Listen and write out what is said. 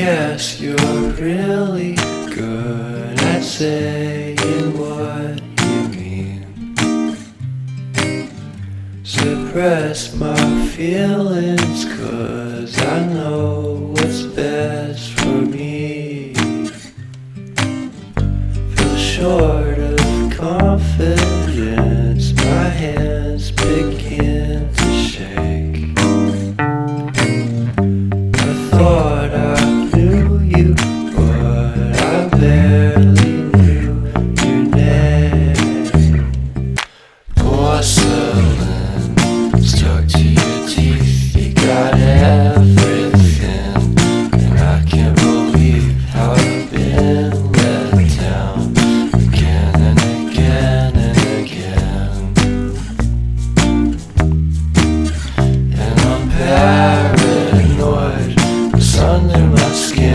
guess you're really good at saying what you mean. Suppress my feelings, 'cause I know what's best for me. Feel short of confidence, my hands begin to shake. I thought I knew you, but I barely knew your name. Porcelain stuck to your teeth, you got everything, and I can't believe how I've been let down again and again and again. And I'm paranoid, what's under my skin.